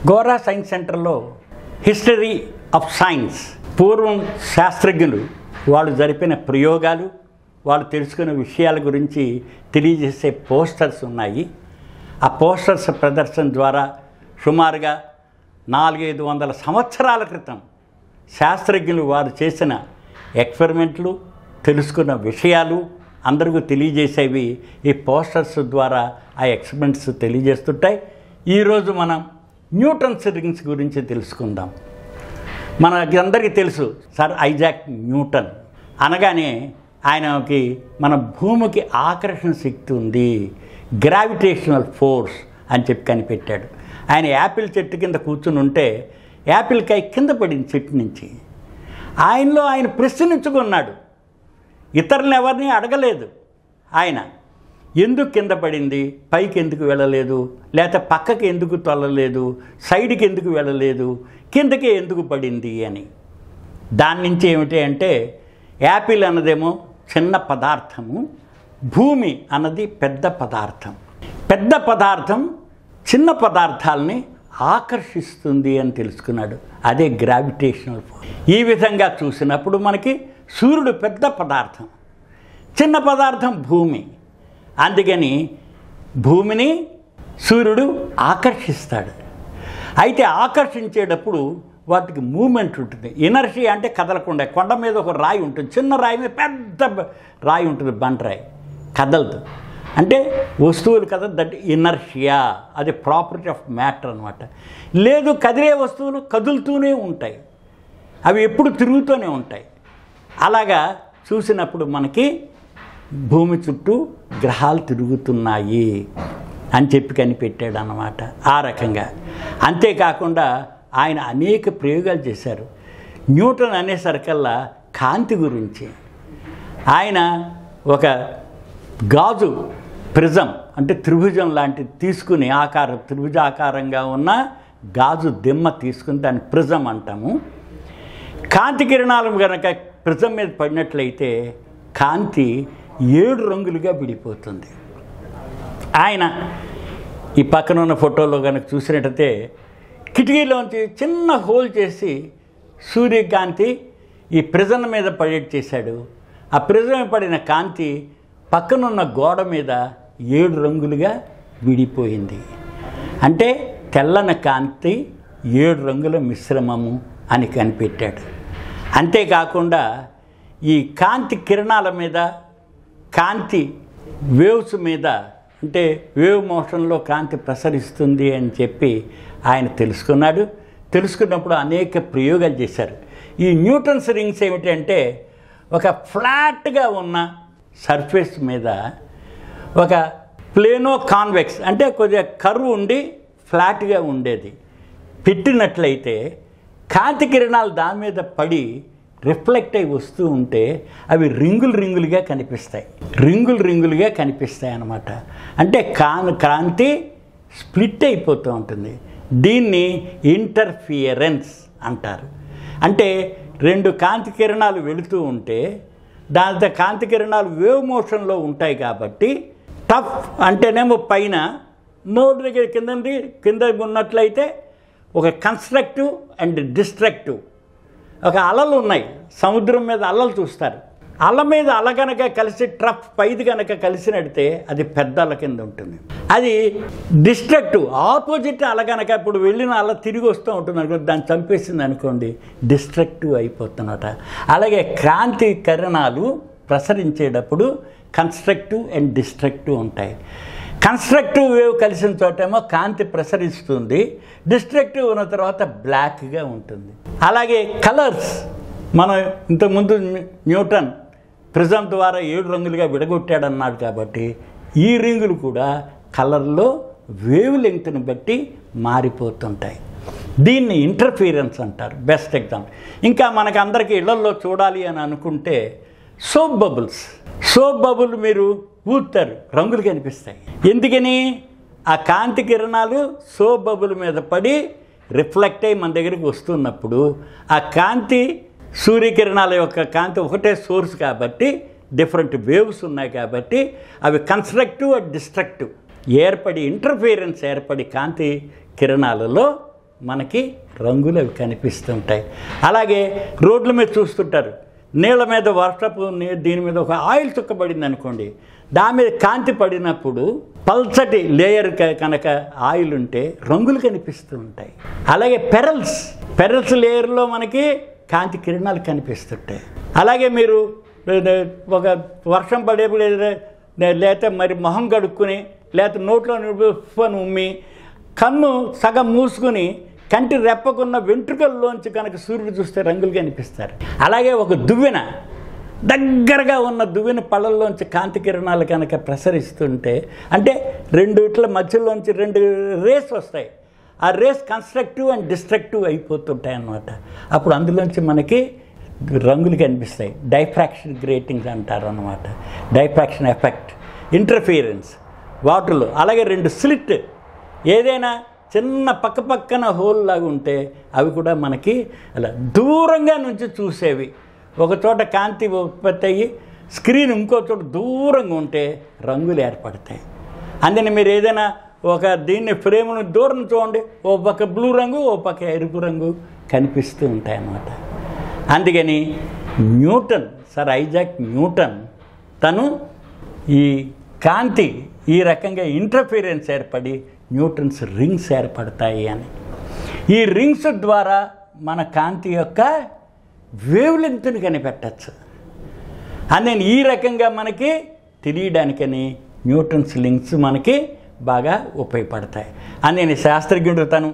Gora science సెంటర్లో history of science, పూర్వం శాస్త్రజ్ఞులు వాళ్ళు జరిపిన ప్రయోగాలు, వాళ్ళు తెలుసుకున్న విషయాల గురించి తెలియజేసే పోస్టర్స్ ఉన్నాయి. ఆ పోస్టర్స్ ప్రదర్శన ద్వారా సుమారుగా 400-500 సంవత్సరాల క్రితం శాస్త్రజ్ఞులు వారు చేసిన ఎక్స్పెరిమెంట్లు, తెలుసుకున్న విషయాలు అందరికీ తెలియజేసేవి ఈ పోస్టర్స్ ద్వారా ఆ ఎక్స్పెరిమెంట్స్ తెలియజేస్తుంటాయి. ఈరోజు మనం న్యూటన్స్ రింగ్స్ గురించి తెలుసుకుందాం. మనకి అందరికీ తెలుసు సర్ ఐజాక్ న్యూటన్ అనగానే ఆయనకి మన భూమికి ఆకర్షణ శక్తి ఉంది, గ్రావిటేషనల్ ఫోర్స్ అని చెప్పి కనిపెట్టాడు. ఆయన యాపిల్ చెట్టు కింద కూర్చుని ఉంటే యాపిల్ కాయ కింద పడింది చెట్టు నుంచి. ఆయనలో ఆయన ప్రశ్నించుకున్నాడు, ఇతరులను ఎవరిని అడగలేదు. ఆయన ఎందుకు కింద పడింది, పైకి ఎందుకు వెళ్ళలేదు, లేకపోతే పక్కకి ఎందుకు తొలలేదు, సైడ్కి ఎందుకు వెళ్ళలేదు, కిందకి ఎందుకు పడింది అని. దాని నుంచి ఏమిటి అంటే యాపిల్ అన్నదేమో చిన్న పదార్థము, భూమి అన్నది పెద్ద పదార్థం. పెద్ద పదార్థం చిన్న పదార్థాలని ఆకర్షిస్తుంది అని తెలుసుకున్నాడు. అదే గ్రావిటేషనల్ ఫోర్స్. ఈ విధంగా చూసినప్పుడు మనకి సూర్యుడు పెద్ద పదార్థం, చిన్న పదార్థం భూమి. అందుకని భూమిని సూర్యుడు ఆకర్షిస్తాడు. అయితే ఆకర్షించేటప్పుడు వాటికి మూమెంట్ ఉంటుంది. ఇనర్షియా అంటే కదలకుండా. కొండ మీద ఒక రాయి ఉంటుంది, చిన్న రాయి మీద పెద్ద రాయి ఉంటుంది, బండరాయి, కదలదు. అంటే వస్తువులు కదా, దట్ ఇనర్షియా. అది ప్రాపర్టీ ఆఫ్ మ్యాటర్ అనమాట. లేదు, కదిలే వస్తువులు కదులుతూనే ఉంటాయి, అవి ఎప్పుడు తిరుగుతూనే ఉంటాయి. అలాగా చూసినప్పుడు మనకి భూమి చుట్టూ గ్రహాలు తిరుగుతున్నాయి అని చెప్పి కనిపెట్టాడు అన్నమాట. ఆ రకంగా. అంతేకాకుండా ఆయన అనేక ప్రయోగాలు చేశారు. న్యూటన్ అనేసరికల్లా కాంతి గురించి ఆయన ఒక గాజు ప్రిజం అంటే త్రిభుజం లాంటిది తీసుకుని, త్రిభుజాకారంగా ఉన్న గాజు దిమ్మ తీసుకుని దాన్ని ప్రిజం అంటాము. కాంతి కిరణాలు కనుక ప్రిజం మీద పడినట్లయితే కాంతి 7 రంగులుగా విడిపోతుంది. ఆయన ఈ పక్కన ఉన్న ఫోటోలో కనుక చూసినట్టయితే కిటికీలోంచి చిన్న హోల్ చేసి సూర్యకాంతి ఈ ప్రిజం మీద పడేట్ చేశాడు. ఆ ప్రిజం పడిన కాంతి పక్కనున్న గోడ మీద 7 రంగులుగా విడిపోయింది. అంటే తెల్లని కాంతి 7 రంగుల మిశ్రమము అని కనిపెట్టాడు. అంతేకాకుండా ఈ కాంతి కిరణాల మీద, కాంతి వేవ్స్ మీద, అంటే వేవ్ మోషన్లో కాంతి ప్రసరిస్తుంది అని చెప్పి ఆయన తెలుసుకున్నాడు. తెలుసుకున్నప్పుడు అనేక ప్రయోగాలు చేశారు. ఈ న్యూటన్స్ రింగ్స్ ఏమిటంటే ఒక ఫ్లాట్గా ఉన్న సర్ఫేస్ మీద ఒక ప్లేనో కాన్వెక్స్ అంటే కొద్దిగా కర్వ్ ఉండి ఫ్లాట్గా ఉండేది పెట్టినట్లయితే కాంతి కిరణాలు దాని మీద పడి రిఫ్లెక్ట్ అయి వస్తూ ఉంటే అవి రింగులుగా కనిపిస్తాయి అన్నమాట. అంటే కాంతి స్ప్లిట్ అయిపోతూ ఉంటుంది. దీన్ని ఇంటర్ఫియరెన్స్ అంటారు. అంటే 2 కాంతి కిరణాలు వెళుతూ ఉంటే దాంతో కాంతి కిరణాలు వేవ్ మోషన్లో ఉంటాయి కాబట్టి టఫ్ అంటేనేమో పైన, నోటి దగ్గర కింద ఉన్నట్లయితే ఒక కన్స్ట్రక్టివ్ అండ్ డిస్ట్రక్టివ్. ఒక అలలు ఉన్నాయి, సముద్రం మీద అలలు చూస్తారు. అల మీద అల కనుక కలిసి ట్రఫ్ పైది కనుక కలిసినడితే అది పెద్ద అల కింద ఉంటుంది. అది డిస్ట్రక్టివ్, ఆపోజిట్ అల కనుక ఇప్పుడు వెళ్ళిన అల తిరిగి వస్తూ ఉంటుంది అనుకో, దాన్ని చంపేసింది అనుకోండి, డిస్ట్రక్టివ్ అయిపోతున్నట. అలాగే కాంతి కిరణాలు ప్రసరించేటప్పుడు కన్స్ట్రక్టివ్ అండ్ డిస్ట్రక్టివ్ ఉంటాయి. కన్స్ట్రక్టివ్ వేవ్ కలిసిన చోటేమో కాంతి ప్రసరిస్తుంది, డిస్ట్రక్టివ్ ఉన్న తర్వాత బ్లాక్గా ఉంటుంది. అలాగే కలర్స్, మనం ఇంతకుముందు న్యూటన్ ప్రిజం ద్వారా 7 రంగులుగా విడగొట్టాడన్నాడు కాబట్టి ఈ రింగులు కూడా కలర్లో వేవ్ లెంగ్త్ని బట్టి మారిపోతుంటాయి. దీన్ని ఇంటర్ఫియరెన్స్ అంటారు. Best example. ఇంకా మనకు అందరికీ ఇళ్లల్లో చూడాలి అని అనుకుంటే సోప్ బబుల్స్. సోప్ బబుల్ మీరు ఊతారు, రంగులు కనిపిస్తాయి. ఎందుకని? ఆ కాంతి కిరణాలు సోప్ బబుల్ మీద పడి రిఫ్లెక్ట్ అయ్యి మన దగ్గరికి వస్తున్నప్పుడు ఆ కాంతి, సూర్యకిరణాల యొక్క కాంతి ఒకటే సోర్స్ కాబట్టి డిఫరెంట్ వేవ్స్ ఉన్నాయి కాబట్టి అవి కన్స్ట్రక్టివ్ అండ్ డిస్ట్రక్టివ్ ఏర్పడి ఇంటర్ఫియరెన్స్ ఏర్పడి కాంతి కిరణాలలో మనకి రంగులు అవి కనిపిస్తుంటాయి. అలాగే రోడ్ల మీద చూస్తుంటారు, నీళ్ళ మీద వర్షపు దీని మీద ఒక ఆయిల్ చుక్కబడింది అనుకోండి, దాని మీద కాంతి పడినప్పుడు పల్చటి లేయర్ కనుక ఆయిల్ ఉంటే రంగులు కనిపిస్తూ ఉంటాయి. అలాగే పెరల్స్ లేయర్లో మనకి కాంతి కిరణాలు కనిపిస్తుంటాయి. అలాగే మీరు ఒక వర్షం పడేప్పుడు లేకపోతే మరి మొహం కడుక్కుని లేకపోతే నోట్లో ఉమ్మి కన్ను సగం మూసుకుని కంటి రెప్పకున్న వెంట్రుకల్లోంచి కనుక సూర్యుడు చూస్తే రంగులు కనిపిస్తారు. అలాగే ఒక దువ్వెన దగ్గరగా ఉన్న దువ్వెన పళ్ళల్లోంచి కాంతి కిరణాలు కనుక ప్రసరిస్తుంటే అంటే రెండిట్ల మధ్యలోంచి రెండు రేస్ వస్తాయి. ఆ రేస్ కన్స్ట్రక్టివ్ అండ్ డిస్ట్రక్టివ్ అయిపోతుంటాయి అన్నమాట. అప్పుడు అందులోంచి మనకి రంగులు కనిపిస్తాయి. డైఫ్రాక్షన్ గ్రేటింగ్స్ అంటారు అన్నమాట. డైఫ్రాక్షన్ ఎఫెక్ట్, ఇంటర్ఫియరెన్స్ వాటర్లో. అలాగే రెండు స్లిట్, ఏదైనా చిన్న పక్కన హోల్ లాగా ఉంటే అవి కూడా మనకి అలా దూరంగా నుంచి చూసేవి. ఒక చోట కాంతి ఉత్పత్తి అయ్యి స్క్రీన్ ఇంకో చోట దూరంగా ఉంటే రంగులు ఏర్పడతాయి. అందుకని మీరు ఏదైనా ఒక దీన్ని ఫ్రేమ్ను దూరం చూడండి, ఓ పక్క బ్లూ రంగు ఓ పక్క ఎరుపు రంగు కనిపిస్తూ ఉంటాయి అన్నమాట. అందుకని సర్ ఐజాక్ న్యూటన్ తను ఈ కాంతి ఈ రకంగా ఇంటర్ఫిరెన్స్ ఏర్పడి న్యూటన్స్ రింగ్స్ ఏర్పడతాయి అని. ఈ రింగ్స్ ద్వారా మన కాంతి యొక్క వేవ్ లెంగ్త్ని కనిపెట్టచ్చు. అందుకని ఈ రకంగా మనకి తెలియడానికని న్యూటన్స్ రింగ్స్ మనకి బాగా ఉపయోగపడతాయి. అందుకని శాస్త్రజ్ఞుడు తను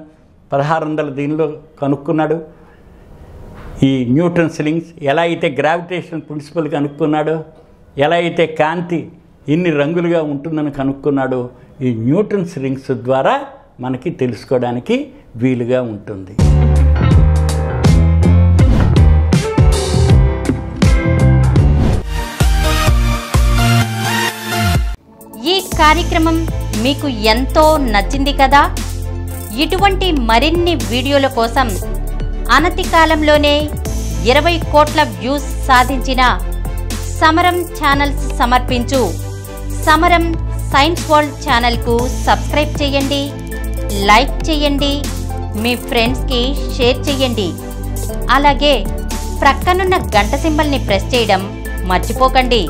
1600 దీనిలో కనుక్కున్నాడు. ఈ న్యూటన్స్ రింగ్స్ ఎలా అయితే గ్రావిటేషన్ ప్రిన్సిపల్ కనుక్కున్నాడో, ఎలా అయితే కాంతి ఇన్ని రంగులుగా ఉంటుందని కనుక్కున్నాడో, ఈ న్యూటన్స్ రింగ్స్ ద్వారా మనకి తెలుసుకోవడానికి వీలుగా ఉంటుంది. ఈ కార్యక్రమం మీకు ఎంతో నచ్చింది కదా? ఇటువంటి మరిన్ని వీడియోల కోసం అనతి కాలంలోనే 20 కోట్ల వ్యూస్ సాధించిన సమరం ఛానల్స్ సమర్పించు సమరం సైన్స్ వరల్డ్ ఛానల్కు సబ్స్క్రైబ్ చేయండి, లైక్ చేయండి, మీ ఫ్రెండ్స్కి షేర్ చేయండి. అలాగే ప్రక్కనున్న గంట సింబల్ని ప్రెస్ చేయడం మర్చిపోకండి.